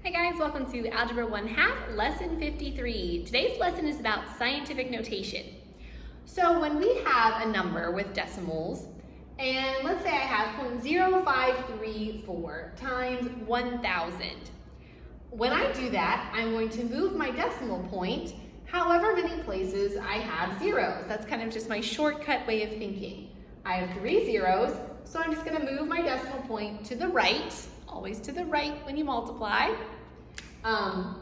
Hi guys, welcome to Algebra 1/2, Lesson 53. Today's lesson is about scientific notation. So when we have a number with decimals, and let's say I have 0.0534 times 1,000. When I do that, I'm going to move my decimal point however many places I have zeros. That's kind of just my shortcut way of thinking. I have 3 zeros, so I'm just going to move my decimal point to the right, always to the right when you multiply. I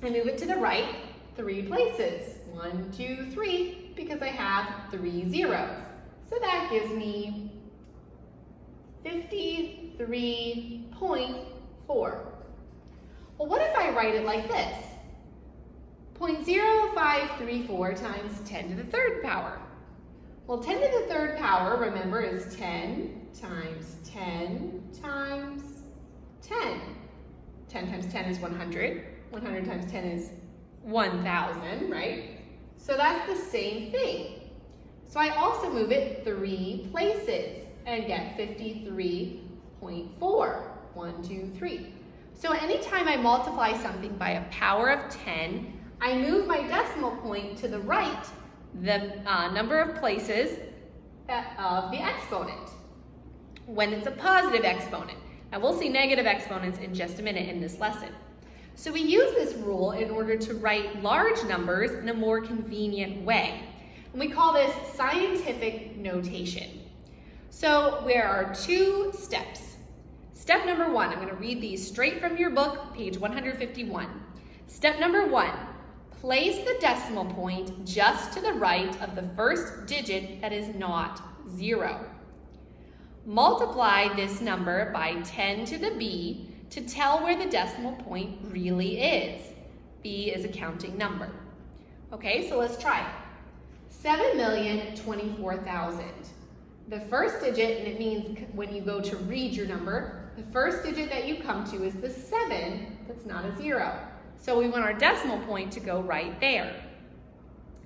move it to the right 3 places, 1, 2, 3, because I have 3 zeros. So that gives me 53.4. Well, what if I write it like this? 0.0534 times 10 to the third power. Well, 10 to the third power, remember, is 10 times 10 times 10. 10 times 10 is 100. 100 times 10 is 1,000, right? So that's the same thing. So I also move it 3 places and get 53.4. 1, 2, 3. So anytime I multiply something by a power of 10, I move my decimal point to the right, the number of places of the exponent, when it's a positive exponent. And we'll see negative exponents in just a minute in this lesson. So we use this rule in order to write large numbers in a more convenient way. And we call this scientific notation. So there are 2 steps. Step number 1, I'm going to read these straight from your book, page 151. Step number 1, place the decimal point just to the right of the first digit that is not 0. Multiply this number by 10 to the b to tell where the decimal point really is. B is a counting number. Okay, so let's try it. 7,024,000. The first digit, and it means when you go to read your number, the first digit that you come to is the 7, that's not a 0. So we want our decimal point to go right there.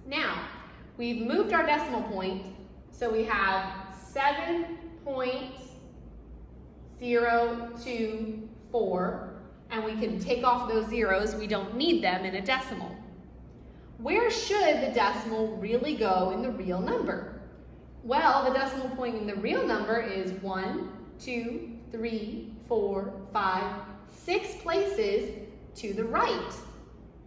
Now, we've moved our decimal point, so we have 7.024, and we can take off those zeros. We don't need them in a decimal. Where should the decimal really go in the real number? Well, the decimal point in the real number is 1, 2, 3, 4, 5, 6 places to the right.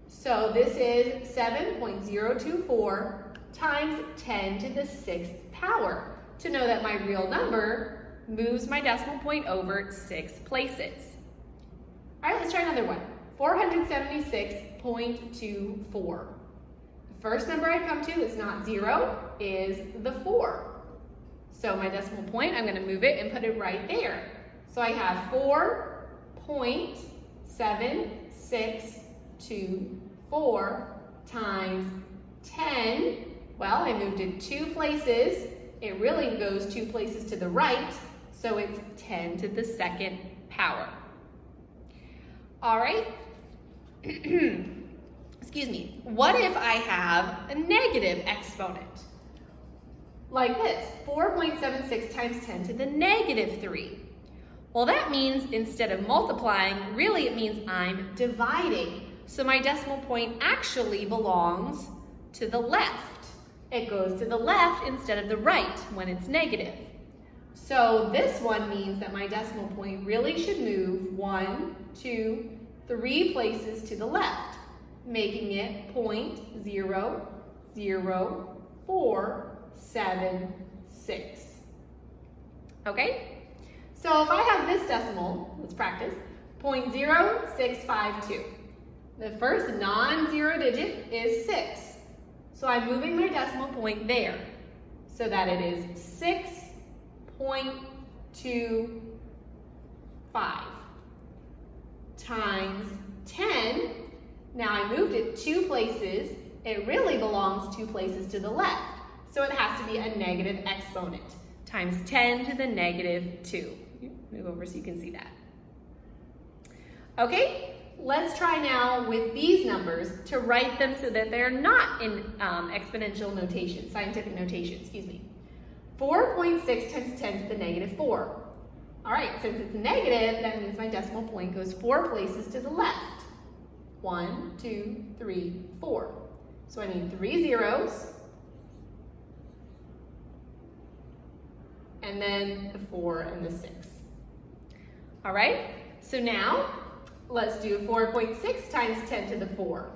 So this is 7.024 times 10 to the 6th power. To know that my real number moves my decimal point over 6 places. All right, let's try another one. 476.24. The first number I come to that's not 0 is the 4. So my decimal point, I'm going to move it and put it right there. So I have 4.7624 times 10. Well, I moved it 2 places. It really goes 2 places to the right, so it's 10 to the 2nd power. All right. Excuse me. What if I have a negative exponent? Like this, 4.76 times 10 to the negative 3. Well, that means instead of multiplying, really it means I'm dividing. So my decimal point actually belongs to the left. It goes to the left instead of the right when it's negative. So this one means that my decimal point really should move 1, 2, 3 places to the left, making it 0.00476. Okay? So if I have this decimal, let's practice, 0.0652. The first non-zero digit is 6. So I'm moving my decimal point there so that it is 6.25 times 10. Now I moved it 2 places. It really belongs 2 places to the left. So it has to be a negative exponent times 10 to the negative 2. Move over so you can see that. Okay? Let's try now with these numbers to write them so that they're not in exponential notation, scientific notation, excuse me. 4.6 times 10 to the negative 4. All right, since it's negative, that means my decimal point goes 4 places to the left. 1, 2, 3, 4. So I need 3 zeros. And then the 4 and the 6. All right, so now let's do 4.6 times 10 to the 4.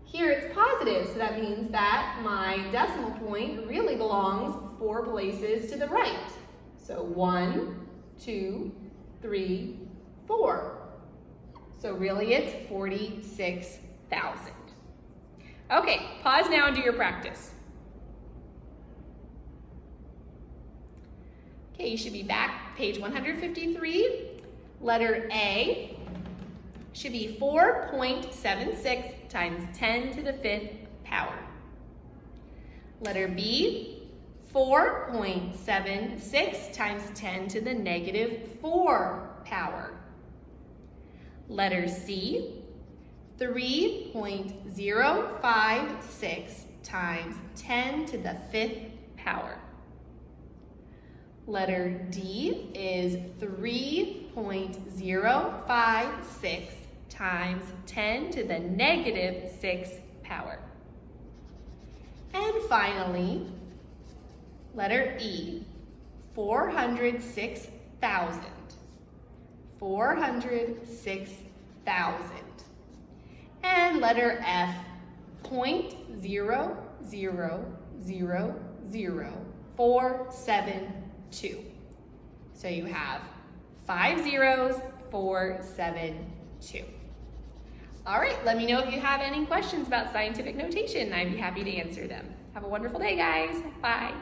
Here it's positive, so that means that my decimal point really belongs 4 places to the right. So 1, 2, 3, 4. So really it's 46,000. Okay, pause now and do your practice. Okay, you should be back, page 153. Letter A should be 4.76 times 10 to the 5th power. Letter B, 4.76 times 10 to the negative 4 power. Letter C, 3.056 times 10 to the 5th power. Letter D is 3.056 times 10 to the negative 6th power. And finally, letter E, 406,000. 406,000. And letter F, 0.0000472. So you have 5 zeros, 472. All right, let me know if you have any questions about scientific notation. I'd be happy to answer them. Have a wonderful day, guys. Bye.